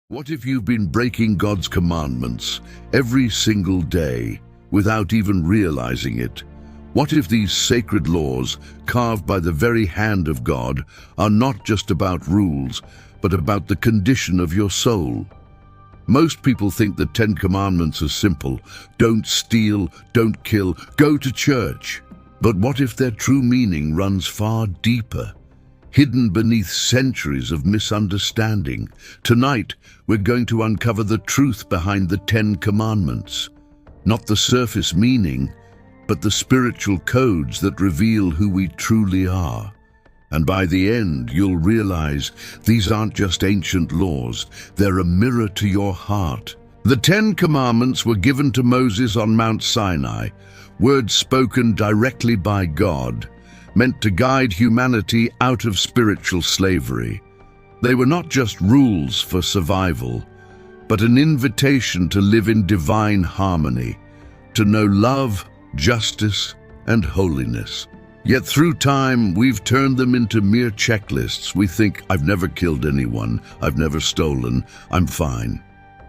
What if you've been breaking God's commandments every single day without even realizing it? What if these sacred laws, carved by the very hand of God, are not just about rules, but about the condition of your soul? Most people think the 10 Commandments are simple. Don't steal, don't kill, go to church. But what if their true meaning runs far deeper, hidden beneath centuries of misunderstanding? Tonight, we're going to uncover the truth behind the 10 Commandments. Not the surface meaning, but the spiritual codes that reveal who we truly are. And by the end, you'll realize these aren't just ancient laws, they're a mirror to your heart. The 10 Commandments were given to Moses on Mount Sinai, words spoken directly by God, meant to guide humanity out of spiritual slavery. They were not just rules for survival, but an invitation to live in divine harmony, to know love, justice, and holiness. Yet through time, we've turned them into mere checklists. We think, I've never killed anyone, I've never stolen, I'm fine.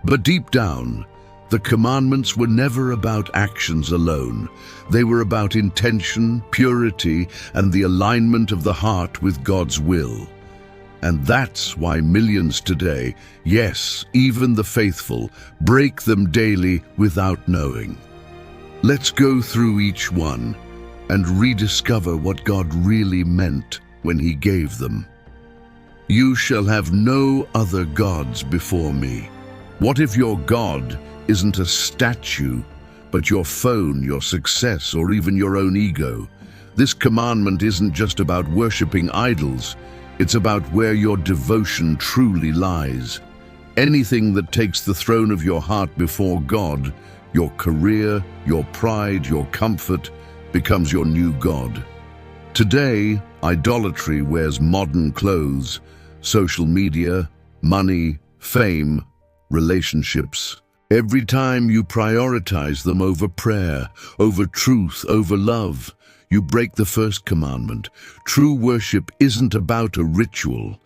But deep down, the commandments were never about actions alone. They were about intention, purity, and the alignment of the heart with God's will. And that's why millions today, yes, even the faithful, break them daily without knowing. Let's go through each one and rediscover what God really meant when He gave them. You shall have no other gods before me. What if your God isn't a statue, but your phone, your success, or even your own ego? This commandment isn't just about worshipping idols, it's about where your devotion truly lies. Anything that takes the throne of your heart before God, your career, your pride, your comfort, becomes your new God. Today, idolatry wears modern clothes: social media, money, fame, relationships. Every time you prioritize them over prayer, over truth, over love, you break the first commandment. True worship isn't about a ritual.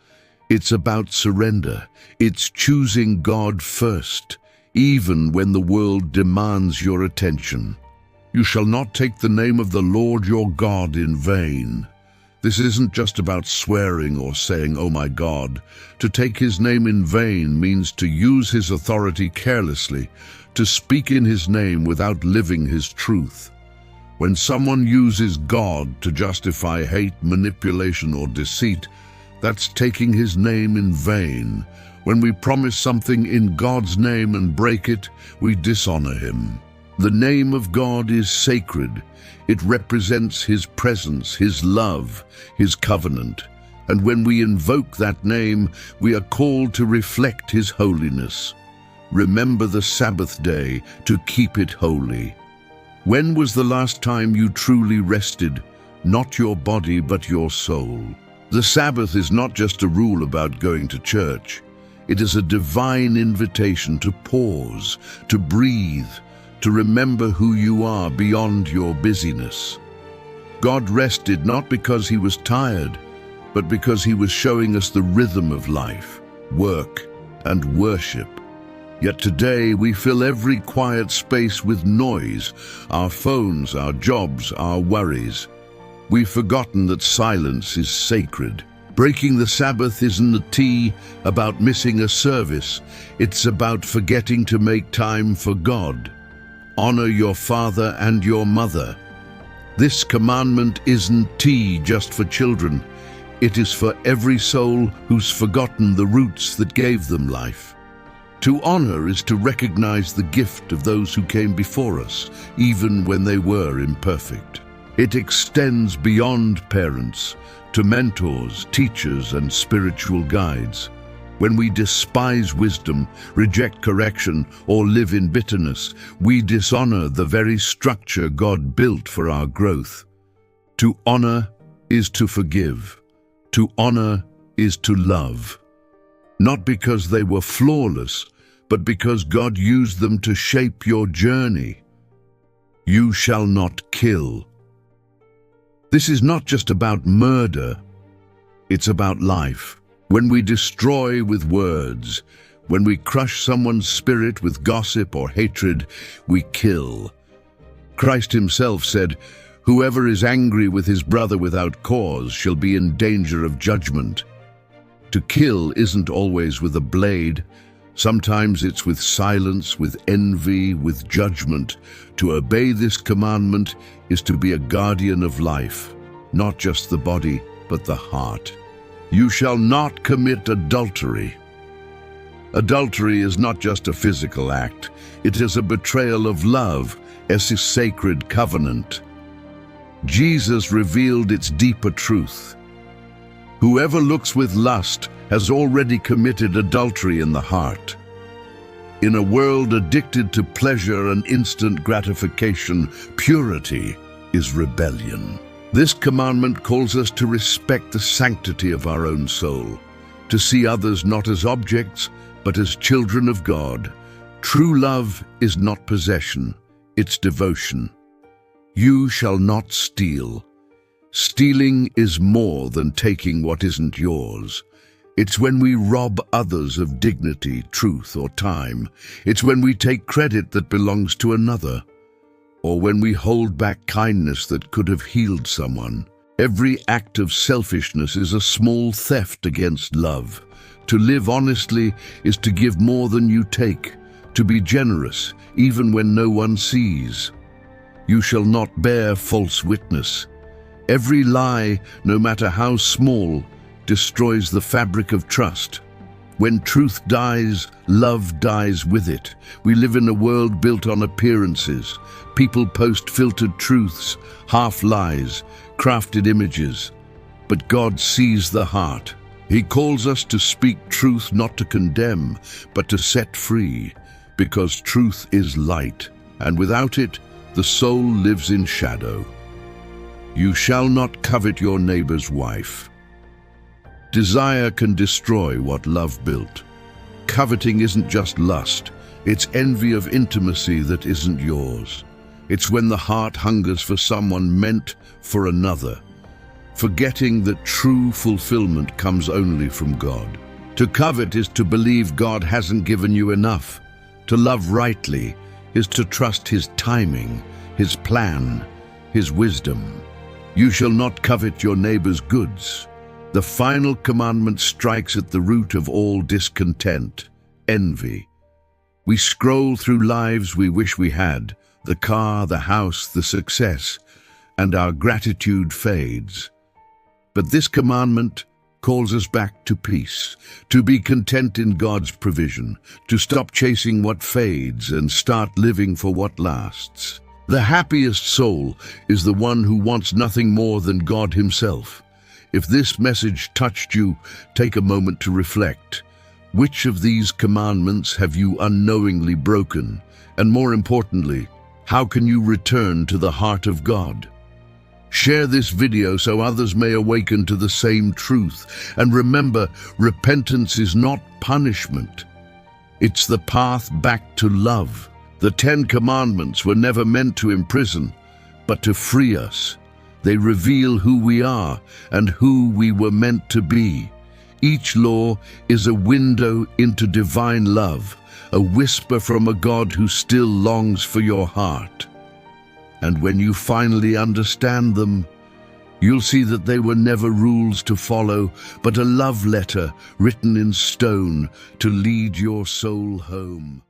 It's about surrender. It's choosing God first, even when the world demands your attention. You shall not take the name of the Lord your God in vain. This isn't just about swearing or saying, "Oh my God." To take His name in vain means to use His authority carelessly, to speak in His name without living His truth. When someone uses God to justify hate, manipulation, or deceit, that's taking His name in vain. When we promise something in God's name and break it, we dishonor Him. The name of God is sacred. It represents His presence, His love, His covenant. And when we invoke that name, we are called to reflect His holiness. Remember the Sabbath day to keep it holy. When was the last time you truly rested, not your body but your soul? The Sabbath is not just a rule about going to church. It is a divine invitation to pause, to breathe, to remember who you are beyond your busyness. God rested not because He was tired, but because He was showing us the rhythm of life, work, and worship. Yet today we fill every quiet space with noise, our phones, our jobs, our worries. We've forgotten that silence is sacred. Breaking the Sabbath isn't about missing a service. It's about forgetting to make time for God. Honor your father and your mother. This commandment isn't just for children. It is for every soul who's forgotten the roots that gave them life. To honor is to recognize the gift of those who came before us, even when they were imperfect. It extends beyond parents to mentors, teachers, and spiritual guides. When we despise wisdom, reject correction, or live in bitterness, we dishonor the very structure God built for our growth. To honor is to forgive. To honor is to love. Not because they were flawless, but because God used them to shape your journey. You shall not kill. This is not just about murder, it's about life. When we destroy with words, When we crush someone's spirit with gossip or hatred, we kill. Christ himself said, "Whoever is angry with his brother without cause shall be in danger of judgment." To kill isn't always with a blade. Sometimes it's with silence, with envy, with judgment. To obey this commandment is to be a guardian of life, not just the body, but the heart. You shall not commit adultery. Adultery is not just a physical act. It is a betrayal of love, a sacred covenant. Jesus revealed its deeper truth. Whoever looks with lust has already committed adultery in the heart. In a world addicted to pleasure and instant gratification, purity is rebellion. This commandment calls us to respect the sanctity of our own soul, to see others not as objects, but as children of God. True love is not possession, it's devotion. You shall not steal. Stealing is more than taking what isn't yours. It's when we rob others of dignity, truth, or time. It's when we take credit that belongs to another, or when we hold back kindness that could have healed someone. Every act of selfishness is a small theft against love. To live honestly is to give more than you take, to be generous even when no one sees. You shall not bear false witness. Every lie, no matter how small, destroys the fabric of trust. When truth dies, love dies with it. We live in a world built on appearances. People post filtered truths, half lies, crafted images. But God sees the heart. He calls us to speak truth, not to condemn, but to set free, because truth is light, and without it, the soul lives in shadow. You shall not covet your neighbor's wife. Desire can destroy what love built. Coveting isn't just lust, it's envy of intimacy that isn't yours. It's when the heart hungers for someone meant for another, forgetting that true fulfillment comes only from God. To covet is to believe God hasn't given you enough. To love rightly is to trust His timing, His plan, His wisdom. You shall not covet your neighbor's goods. The final commandment strikes at the root of all discontent, envy. We scroll through lives we wish we had, the car, the house, the success, and our gratitude fades. But this commandment calls us back to peace, to be content in God's provision, to stop chasing what fades and start living for what lasts. The happiest soul is the one who wants nothing more than God Himself. If this message touched you, take a moment to reflect. Which of these commandments have you unknowingly broken? And more importantly, how can you return to the heart of God? Share this video so others may awaken to the same truth. And remember, repentance is not punishment. It's the path back to love. The 10 Commandments were never meant to imprison, but to free us. They reveal who we are and who we were meant to be. Each law is a window into divine love, a whisper from a God who still longs for your heart. And when you finally understand them, you'll see that they were never rules to follow, but a love letter written in stone to lead your soul home.